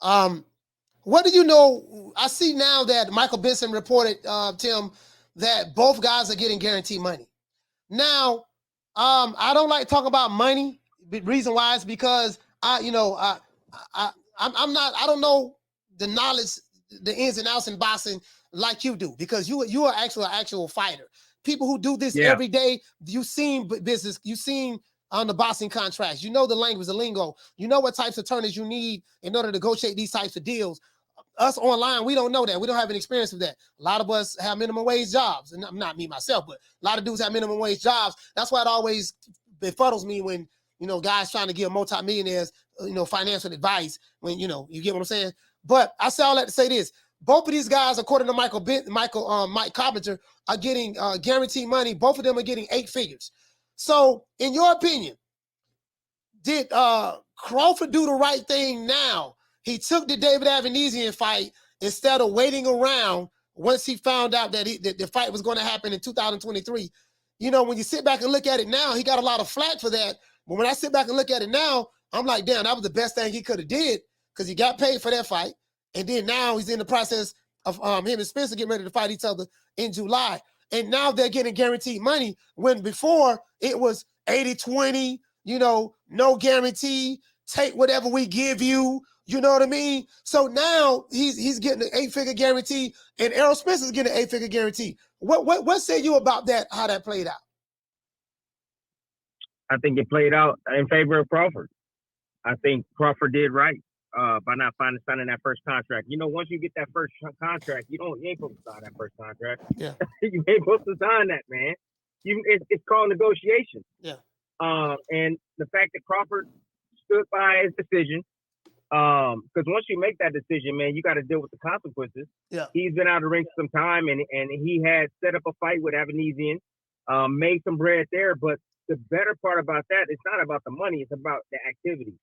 What do you know? I see now that Michael Benson reported, Tim, that both guys are getting guaranteed money. Now, I don't like talking about money. The reason why is because I, I'm not. I don't know the knowledge, the ins and outs in boxing like you do, because you are actual fighter. People who do this Yeah. every day, you've seen business, you've seen on the boxing contracts. You know the language, the lingo. You know what types of attorneys you need in order to negotiate these types of deals. Us online, we don't know that. We don't have an experience with that. A lot of us have minimum wage jobs, and not me myself, but a lot of dudes have minimum wage jobs. That's why it always befuddles me when guys trying to give multimillionaires financial advice when you get what I'm saying. But I say all that to say this: both of these guys, according to Mike Carpenter, are getting guaranteed money. Both of them are getting 8 figures. So, in your opinion, did Crawford do the right thing now? He took the David Avanesian fight instead of waiting around once he found out that the fight was going to happen in 2023. When you sit back and look at it now, he got a lot of flack for that. But when I sit back and look at it now, I'm like, damn, that was the best thing he could have did, because he got paid for that fight. And then now he's in the process of him and Spencer getting ready to fight each other in July. And now they're getting guaranteed money, when before it was 80-20, no guarantee, take whatever we give you. You know what I mean? So now he's getting an 8-figure guarantee, and Errol Spencer's getting an 8-figure guarantee. What say you about that, how that played out? I think it played out in favor of Crawford. I think Crawford did right by not signing that first contract. Once you get that first contract, you ain't supposed to sign that first contract. Yeah. You ain't supposed to sign that, man. It's called negotiation. Yeah. And the fact that Crawford stood by his decision, because once you make that decision, man, you got to deal with the consequences. Yeah. He's been out of the ring for some time, and he had set up a fight with Avanesian, made some bread there. But the better part about that, it's not about the money, it's about the activity.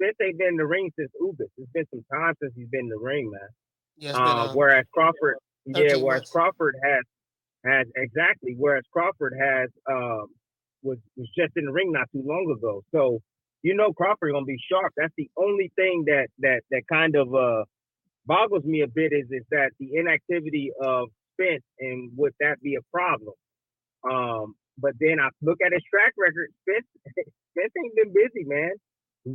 Since they've been in the ring since August, it's been some time since he's been in the ring, man. Yeah, whereas Crawford, months. Crawford has exactly, whereas Crawford has was just in the ring not too long ago. So Crawford gonna be sharp. That's the only thing that kind of boggles me a bit is that the inactivity of Spence, and would that be a problem? But then I look at his track record. Spence ain't been busy, man.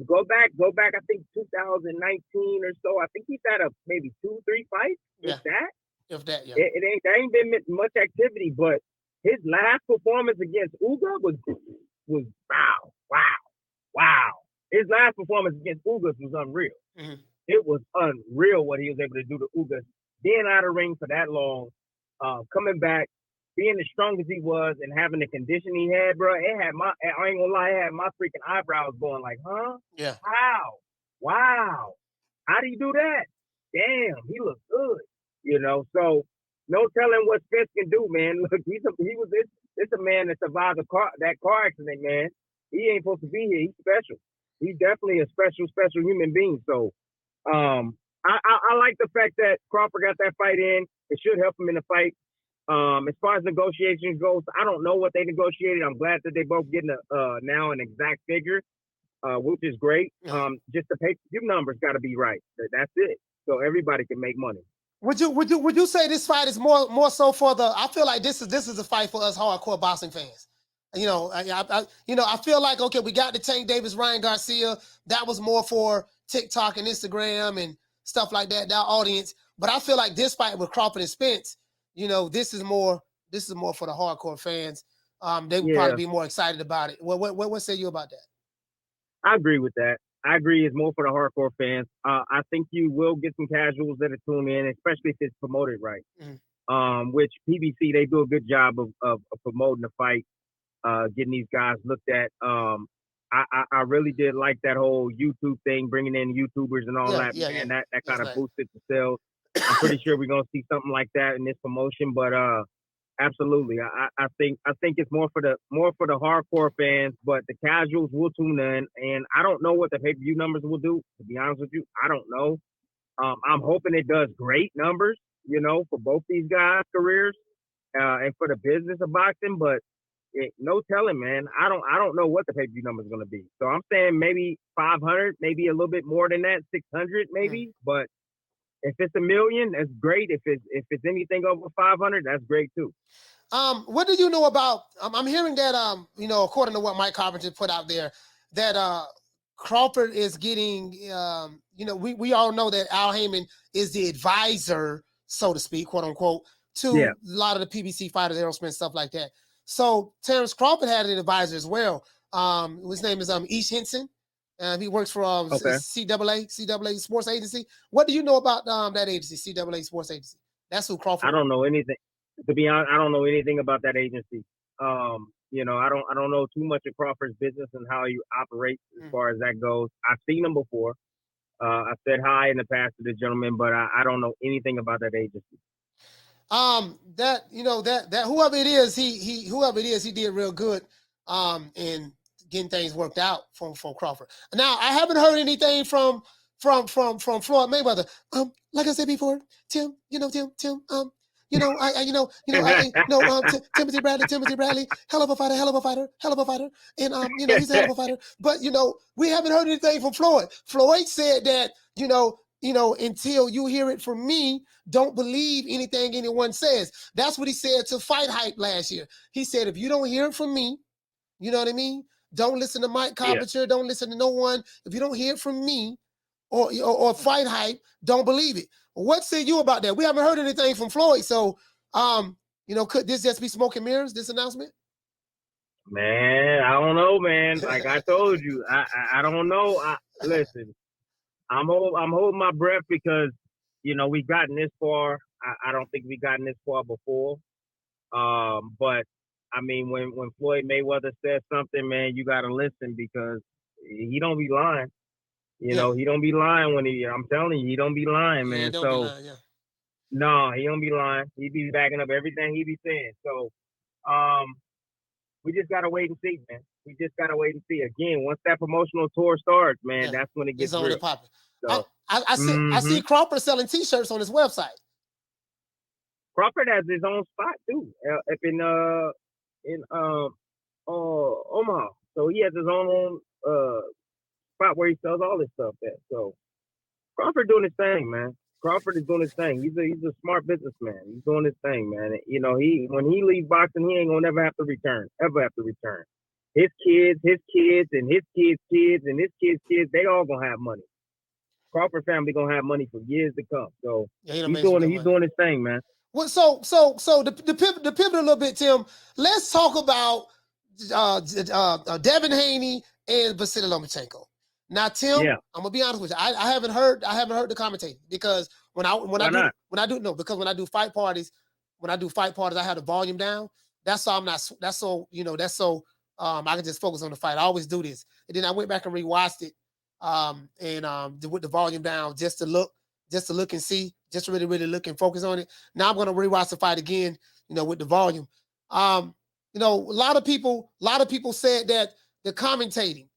Go back. I think 2019 or so. I think he's had maybe 2-3 fights. Yeah. If that, yeah. There ain't been much activity. But his last performance against Uga was wow. His last performance against Ugas was unreal. Mm-hmm. It was unreal what he was able to do to Ugas, being out of the ring for that long, coming back, being as strong as he was, and having the condition he had, bro. I ain't gonna lie, it had my freaking eyebrows going like, huh? Yeah. Wow. How do you do that? Damn, he looks good. So no telling what Spence can do, man. Look, it's a man that survived that car accident, man. He ain't supposed to be here. He's special. He's definitely a special human being. So I like the fact that Crawford got that fight in. It should help him in the fight. As far as negotiations goes, I don't know what they negotiated. I'm glad that they both getting now an exact figure, which is great. Just the pay-per-view numbers got to be right. That's it. So everybody can make money. Would you say this fight is more so for the? I feel like this is a fight for us hardcore boxing fans. I feel like, okay, we got the Tank Davis, Ryan Garcia. That was more for TikTok and Instagram and stuff like that audience. But I feel like this fight with Crawford and Spence, this is more for the hardcore fans. They would probably be more excited about it. What say you about that? I agree with that. I agree it's more for the hardcore fans. I think you will get some casuals that tune in, especially if it's promoted right. Mm-hmm. Which PBC, they do a good job of promoting the fight, getting these guys looked at. I really did like that whole YouTube thing, bringing in YouTubers and all that. Yeah. That kind of boosted the sales. I'm pretty sure we're gonna see something like that in this promotion, but absolutely, I think it's more for the hardcore fans, but the casuals will tune in, and I don't know what the pay-per-view numbers will do. To be honest with you, I don't know. I'm hoping it does great numbers, for both these guys' careers, and for the business of boxing. But no telling, man. I don't know what the pay-per-view number is going to be. So I'm saying maybe 500, maybe a little bit more than that, 600 maybe. But if it's $1 million, that's great. If it's anything over 500, that's great too. What do you know about? I'm hearing that according to what Mike Carpenter put out there, that Crawford is getting. We all know that Al Heyman is the advisor, so to speak, quote unquote, to a lot of the PBC fighters, Errol Spence, stuff like that. So Terence Crawford had an advisor as well. His name is Ish Henson. He works for CAA Sports Agency. What do you know about that agency, CAA Sports Agency? That's who Crawford. I don't know anything. To be honest, I don't know anything about that agency. I don't know too much of Crawford's business and how he operates as far as that goes. I've seen him before. I said hi in the past to the gentleman, but I don't know anything about that agency. That whoever it is, he did real good in getting things worked out from Crawford. Now I haven't heard anything from Floyd Mayweather. Like I said before, Tim, Timothy Bradley, hell of a fighter, and he's a hell of a fighter. But we haven't heard anything from Floyd. Floyd said that until you hear it from me, don't believe anything anyone says. That's what he said to Fight Hype last year. He said, if you don't hear it from me, you know what I mean? Don't listen to Mike Carpenter. Don't listen to no one. If you don't hear it from me or Fight Hype, don't believe it. What say you about that? We haven't heard anything from Floyd. So, could this just be smoke and mirrors, this announcement? Man, I don't know, man. Like I told you, I don't know. Listen, I'm holding my breath because, we've gotten this far. I don't think we've gotten this far before. But I mean, when Floyd Mayweather says something, man, you got to listen because he don't be lying. He don't be lying I'm telling you, he don't be lying, man. No, he don't be lying. He be backing up everything he be saying. So, we just got to wait and see, man. We just got to wait and see. Again, once that promotional tour starts, man, that's when it gets real. Popping. So, I see Crawford selling T-shirts on his website. Crawford has his own spot too, up in Omaha. So he has his own spot where he sells all this stuff at. So Crawford doing his thing, man. Crawford is doing his thing. He's a smart businessman. He's doing his thing, man. When he leaves boxing, he ain't gonna ever have to return. His kids, and his kids' kids, and his kids, they all gonna have money. Crawford family gonna have money for years to come. So he's doing his thing, man. Well, so the pivot a little bit, Tim. Let's talk about Devin Haney and Vasily Lomachenko. Now, Tim, I'm gonna be honest with you. I haven't heard the commentating because when I do fight parties, I have the volume down. That's so I can just focus on the fight. I always do this. And then I went back and rewatched it with the volume down just to look and see, just to really look and focus on it. Now I'm going to rewatch the fight again, with the volume. A lot of people said that the commentating,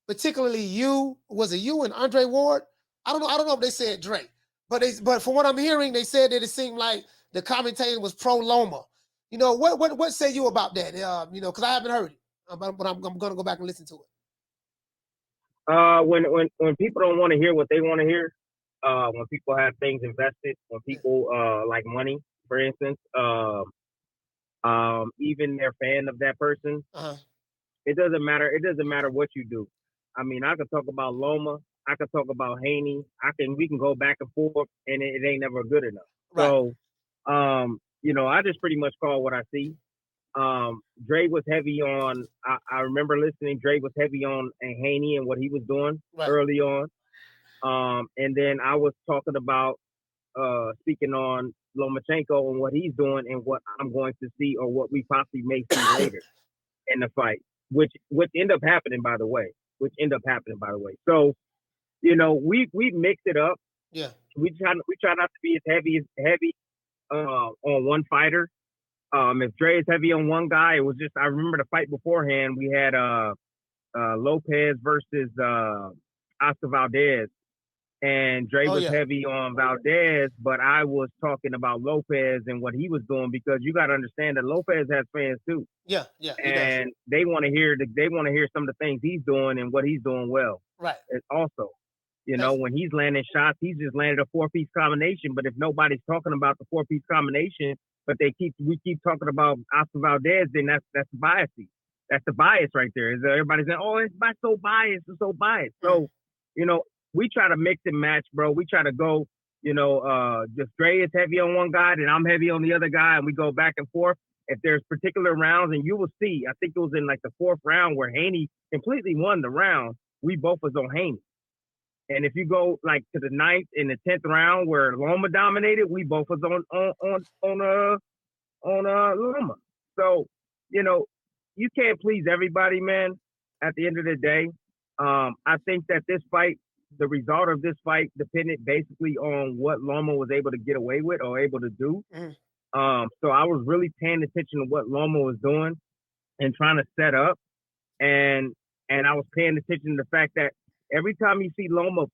particularly you and Andre Ward. I don't know if they said Dre, but from what I'm hearing, they said that it seemed like the commentating was pro Loma. What say you about that? Because I haven't heard it, but I'm going to go back and listen to it. When people don't want to hear what they want to hear, when people have things invested, when people like money, for instance, even they're fan of that person, it doesn't matter. It doesn't matter what you do. I mean, I could talk about Loma, I could talk about Haney, we can go back and forth, and it ain't never good enough. Right. So, I just pretty much call what I see. Dre was heavy on. I remember listening. Dre was heavy on Haney and what he was doing early on. And then I was talking about speaking on Lomachenko and what he's doing and what I'm going to see or what we possibly may see later in the fight, which end up happening, by the way. So, we mix it up. Yeah. We try not to be as heavy on one fighter. If Dre is heavy on one guy, it was just, I remember the fight beforehand. We had Lopez versus Oscar Valdez. and Dre was heavy on Valdez, but I was talking about Lopez and what he was doing, because you got to understand that Lopez has fans too. Yeah. And they want to hear some of the things he's doing and what he's doing well. Right. And also, you know, when he's landing shots, he's just landed a 4-piece combination. But if nobody's talking about the 4-piece combination, but we keep talking about Oscar Valdez, then that's biasy. That's the bias right there. Is everybody's saying, oh, it's so biased, it's so biased. So, you know, we try to mix and match, bro. We try to go, you know, just Dre is heavy on one guy and I'm heavy on the other guy, and we go back and forth. If there's particular rounds, and you will see, I think it was in like the 4th round where Haney completely won the round. We both was on Haney. And if you go like to the 9th and the 10th round where Loma dominated, we both was on Loma. So, you know, you can't please everybody, man. At the end of the day, I think that this fight, the result of this fight, depended basically on what Loma was able to get away with or able to do. So I was really paying attention to what Loma was doing and trying to set up, and I was paying attention to the fact that every time you see Loma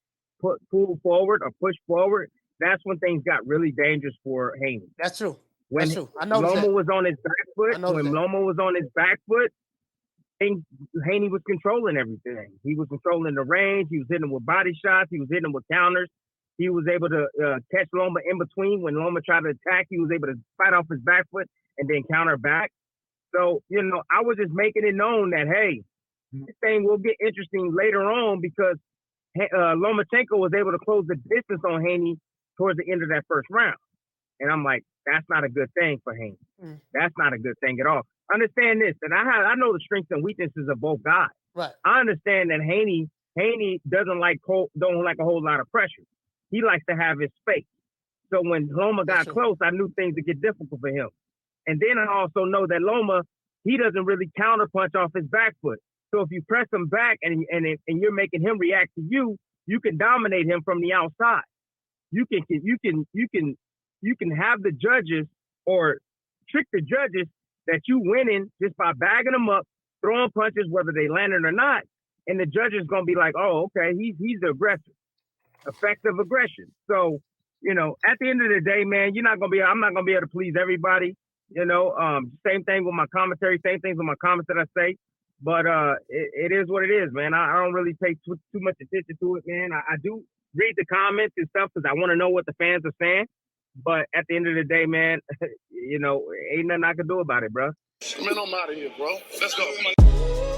pull forward or push forward, that's when things got really dangerous for Haney. That's true. When I know Loma was on his back foot, Loma was on his back foot, Haney was controlling everything. He was controlling the range. He was hitting him with body shots. He was hitting him with counters. He was able to catch Loma in between. When Loma tried to attack, he was able to fight off his back foot and then counter back. So, you know, I was just making it known that, hey, this thing will get interesting later on, because Lomachenko was able to close the distance on Haney towards the end of that first round. And I'm like, that's not a good thing for Haney. That's not a good thing at all. Understand this, that I know the strengths and weaknesses of both guys. Right. I understand that Haney don't like a whole lot of pressure. He likes to have his space. So when Loma got close, I knew things would get difficult for him. And then I also know that Loma, he doesn't really counterpunch off his back foot. So if you press him back and you're making him react to you, you can dominate him from the outside. You can have the judges, or trick the judges that you winning just by bagging them up, throwing punches, whether they landed or not. And the judge is gonna be like, oh, okay, he's the aggressor. Effective aggression. So, you know, at the end of the day, man, I'm not gonna be able to please everybody. You know, same thing with my commentary, same things with my comments that I say. But it is what it is, man. I don't really pay too much attention to it, man. I do read the comments and stuff because I want to know what the fans are saying. But at the end of the day, man, you know, ain't nothing I can do about it, bro. Man, I'm out of here, bro. Let's go.